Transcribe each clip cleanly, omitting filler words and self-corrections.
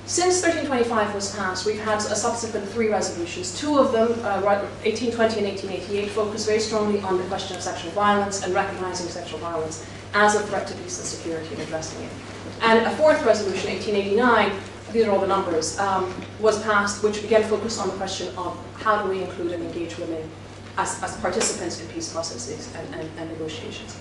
Since 1325 was passed, we've had a subsequent 3 resolutions. 2 of them, 1820 and 1888, focus very strongly on the question of sexual violence and recognizing sexual violence as a threat to peace and security and addressing it. And a 4th resolution, 1889, these are all the numbers, was passed, which again focused on the question of how do we include and engage women as participants in peace processes and negotiations.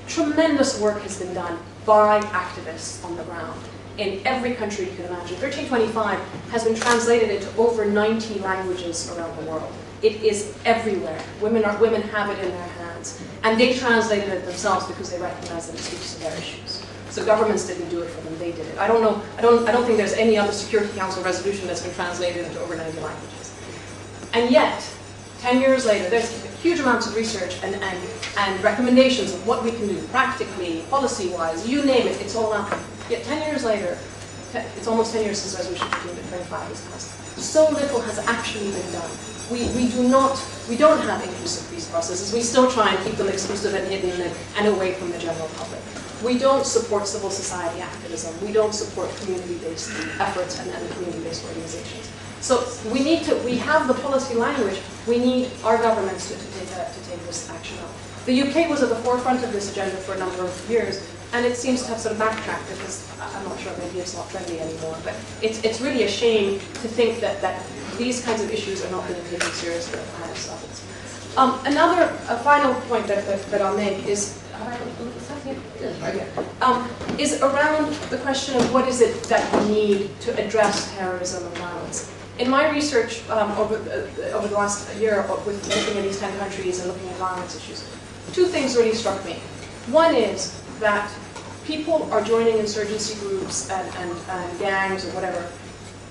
Tremendous work has been done by activists on the ground in every country you can imagine. 1325 has been translated into over 90 languages around the world. It is everywhere. Women have it in their hands. And they translated it themselves because they recognize that it speaks to their issues. So governments didn't do it for them, they did it. I don't think there's any other Security Council resolution that's been translated into over 90 languages. And yet, 10 years later, there's huge amounts of research and recommendations of what we can do practically, policy-wise, you name it, it's all out there. Yet 10 years later, it's almost 10 years since Resolution 1525 was passed. So little has actually been done. We don't have inclusive peace processes. We still try and keep them exclusive and hidden and away from the general public. We don't support civil society activism. We don't support community-based efforts and community-based organizations. So we have the policy language. We need our governments to take this action up. The UK was at the forefront of this agenda for a number of years, and it seems to have sort of backtracked because I'm not sure, maybe it's not trendy anymore. But it's really a shame to think that these kinds of issues are not being taken seriously at the highest levels. Another final point that I'll make is. Is around the question of what is it that we need to address terrorism and violence. In my research over the last year, with looking at these 10 countries and looking at violence issues, 2 things really struck me. One is that people are joining insurgency groups and gangs or whatever,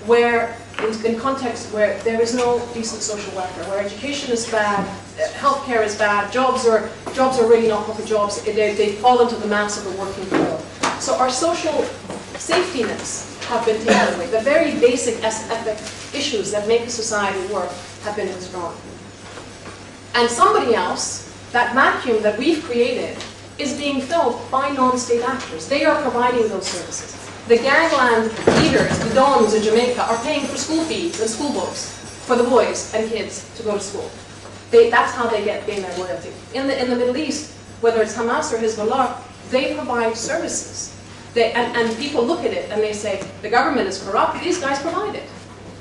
where in contexts where there is no decent social welfare, where education is bad, healthcare is bad, jobs are really not proper jobs, they fall into the mass of the working poor. So our social safety nets have been taken away. The very basic ethic issues that make a society work have been withdrawn. And somebody else, that vacuum that we've created, is being filled by non-state actors. They are providing those services. The gangland leaders, the dons in Jamaica, are paying for school fees and school books for the boys and kids to go to school. That's how they gain their loyalty. In the Middle East, whether it's Hamas or Hezbollah, they provide services. And people look at it and they say, the government is corrupt, these guys provide it.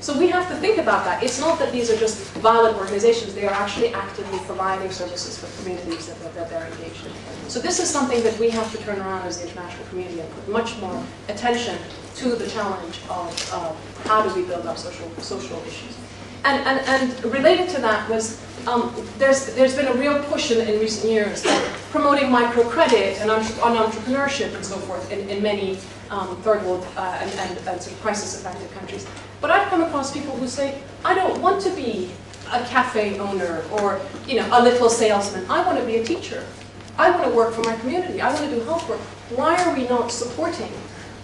So we have to think about that. It's not that these are just violent organizations, they are actually actively providing services for communities that they're engaged in. So this is something that we have to turn around as the international community and put much more attention to the challenge of how do we build up social issues. And related to that was, there's been a real push in recent years promoting microcredit and entrepreneurship and so forth in many third world and sort of crisis-affected countries. But I've come across people who say, I don't want to be a cafe owner or a little salesman. I want to be a teacher. I want to work for my community. I want to do health work. Why are we not supporting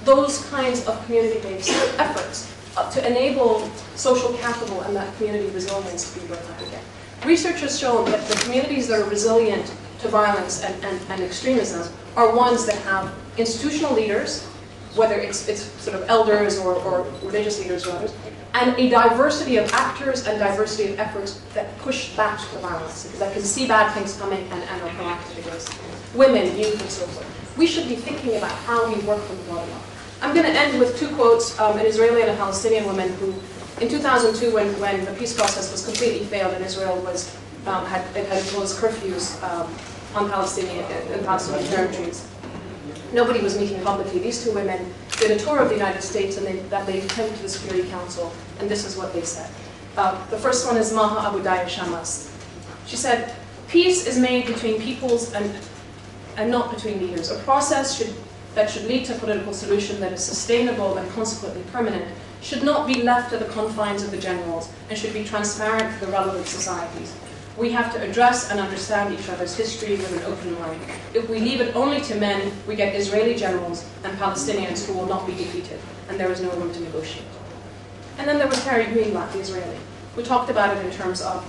those kinds of community-based efforts to enable social capital and that community resilience to be built up again? Research has shown that the communities that are resilient to violence and extremism are ones that have institutional leaders, whether it's sort of elders or religious leaders or others, and a diversity of actors and diversity of efforts that push back the violence, that can see bad things coming and are proactive against it. Women, youth, and so forth. We should be thinking about how we work from the bottom up. I'm going to end with 2 quotes, an Israeli and a Palestinian woman who, in 2002, when the peace process was completely failed and Israel had imposed curfews on Palestinian territories, nobody was meeting publicly. These 2 women did a tour of the United States and they came to the Security Council, and this is what they said. The first one is Maha Abu Daya Shamas. She said, peace is made between peoples and not between leaders. A process that should lead to a political solution that is sustainable and consequently permanent should not be left to the confines of the generals and should be transparent to the relevant societies. We have to address and understand each other's history with an open mind. If we leave it only to men, we get Israeli generals and Palestinians who will not be defeated, and there is no room to negotiate. And then there was Harry Greenblatt, the Israeli, who talked about it in terms of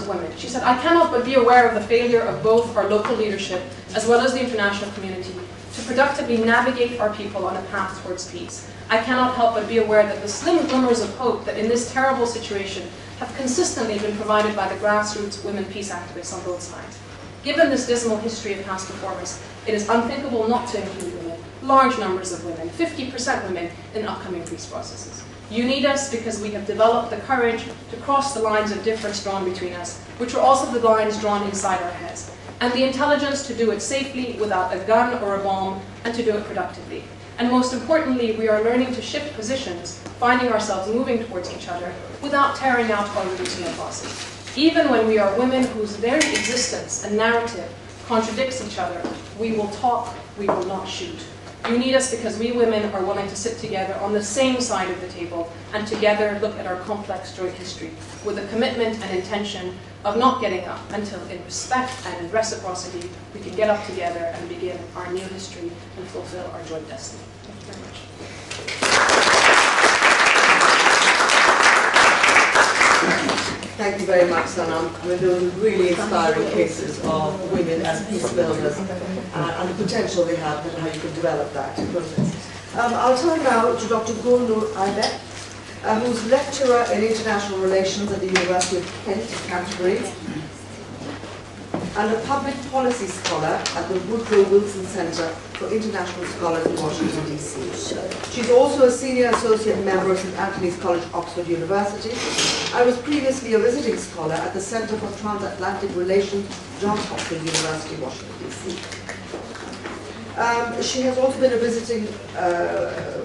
women. She said, I cannot but be aware of the failure of both our local leadership as well as the international community to productively navigate our people on a path towards peace. I cannot help but be aware that the slim glimmers of hope that in this terrible situation have consistently been provided by the grassroots women peace activists on both sides. Given this dismal history of past performance, it is unthinkable not to include women, large numbers of women, 50% women, in upcoming peace processes. You need us because we have developed the courage to cross the lines of difference drawn between us, which are also the lines drawn inside our heads, and the intelligence to do it safely without a gun or a bomb, and to do it productively. And most importantly, we are learning to shift positions, finding ourselves moving towards each other without tearing out or reducing inequality. Even when we are women whose very existence and narrative contradicts each other, we will talk, we will not shoot. You need us because we women are willing to sit together on the same side of the table and together look at our complex joint history with a commitment and intention of not getting up until in respect and in reciprocity we can get up together and begin our new history and fulfill our joint destiny. Thank you very much. Thank you very much, Sanam. We're doing really inspiring cases of women as peace builders and the potential they have and how you can develop that process. I'll turn now to Dr. Gulnur Aybeck, who's lecturer in international relations at the University of Kent, Canterbury, and a public policy scholar at the Woodrow Wilson Center for International Scholars in Washington, D.C. She's also a senior associate member of St. Anthony's College, Oxford University. I was previously a visiting scholar at the Center for Transatlantic Relations, Johns Hopkins University, Washington, D.C. She has also been a visiting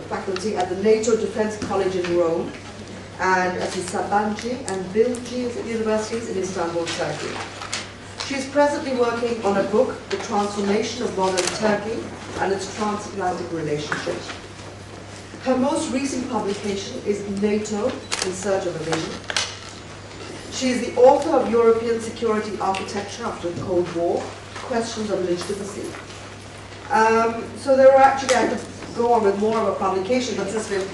faculty at the NATO Defense College in Rome and at the Sabancı and Bilgi universities in Istanbul, Turkey. She is presently working on a book, The Transformation of Modern Turkey and its Transatlantic Relationship. Her most recent publication is NATO in Search of a Vision. She is the author of European Security Architecture After the Cold War, Questions of Legitimacy. So there are actually, I could go on with more of a publication, but since we're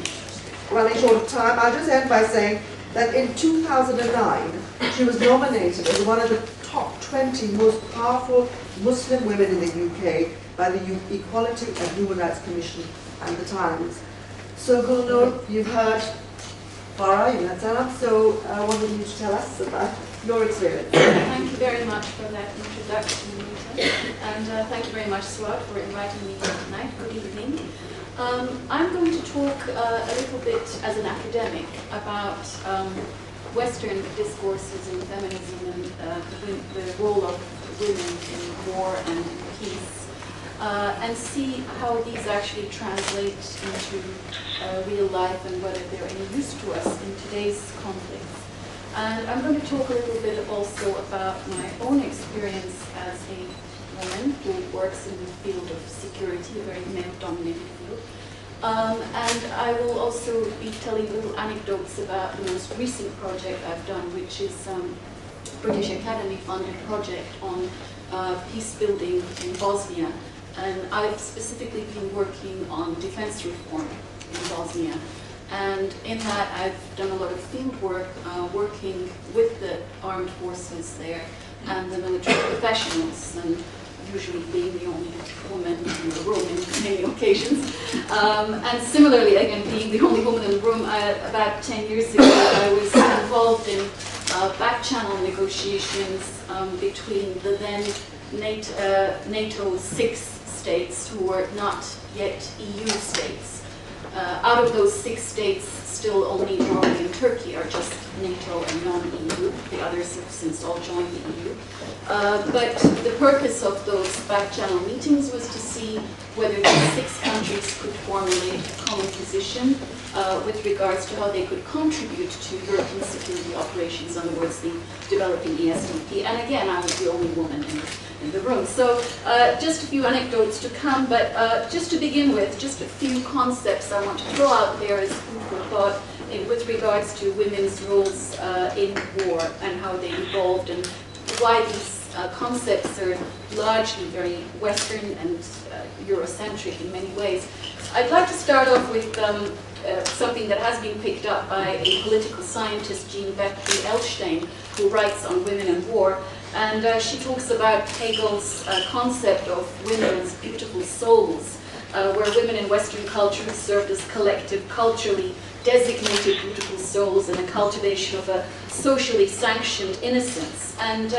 running short of time, I'll just end by saying that in 2009, she was nominated as one of the top 20 most powerful Muslim women in the UK by the Equality and Human Rights Commission and the Times. So Gulnur, you've heard Farah, you've heard Sanam, so I wanted you to tell us about your experience. Thank you very much for that introduction, Nita. And thank you very much, Suaad, for inviting me here tonight. Good evening. I'm going to talk a little bit as an academic about Western discourses in feminism and the role of women in war and in peace, and see how these actually translate into real life and whether they're any use to us in today's conflicts. And I'm going to talk a little bit also about my own experience as a woman who works in the field of security, a very male-dominated field. And I will also be telling little anecdotes about the most recent project I've done, which is a British Academy-funded project on peace building in Bosnia. And I've specifically been working on defense reform in Bosnia. And in that, I've done a lot of field work, working with the armed forces there and the military professionals, and usually being the only woman in the room in many occasions. And similarly, again, being the only woman in the room, about 10 years ago, I was involved in back-channel negotiations between the then NATO 6 states who were not yet EU states. Out of those 6 states, still only Norway and Turkey are just NATO and non-EU. The others have since all joined the EU. But the purpose of those back-channel meetings was to see whether these 6 countries could formulate a common position with regards to how they could contribute to European security operations, in other words, the developing ESDP. And again, I was the only woman in the room. So just a few anecdotes to come, but just to begin with, just a few concepts I want to throw out there as food for thought with regards to women's roles in war and how they evolved and why these concepts are largely very Western and Eurocentric in many ways. I'd like to start off with something that has been picked up by a political scientist, Jean Becky Elstein, who writes on women and war. And she talks about Hegel's concept of women as beautiful souls, where women in Western culture have served as collective, culturally designated beautiful souls in the cultivation of a socially sanctioned innocence. And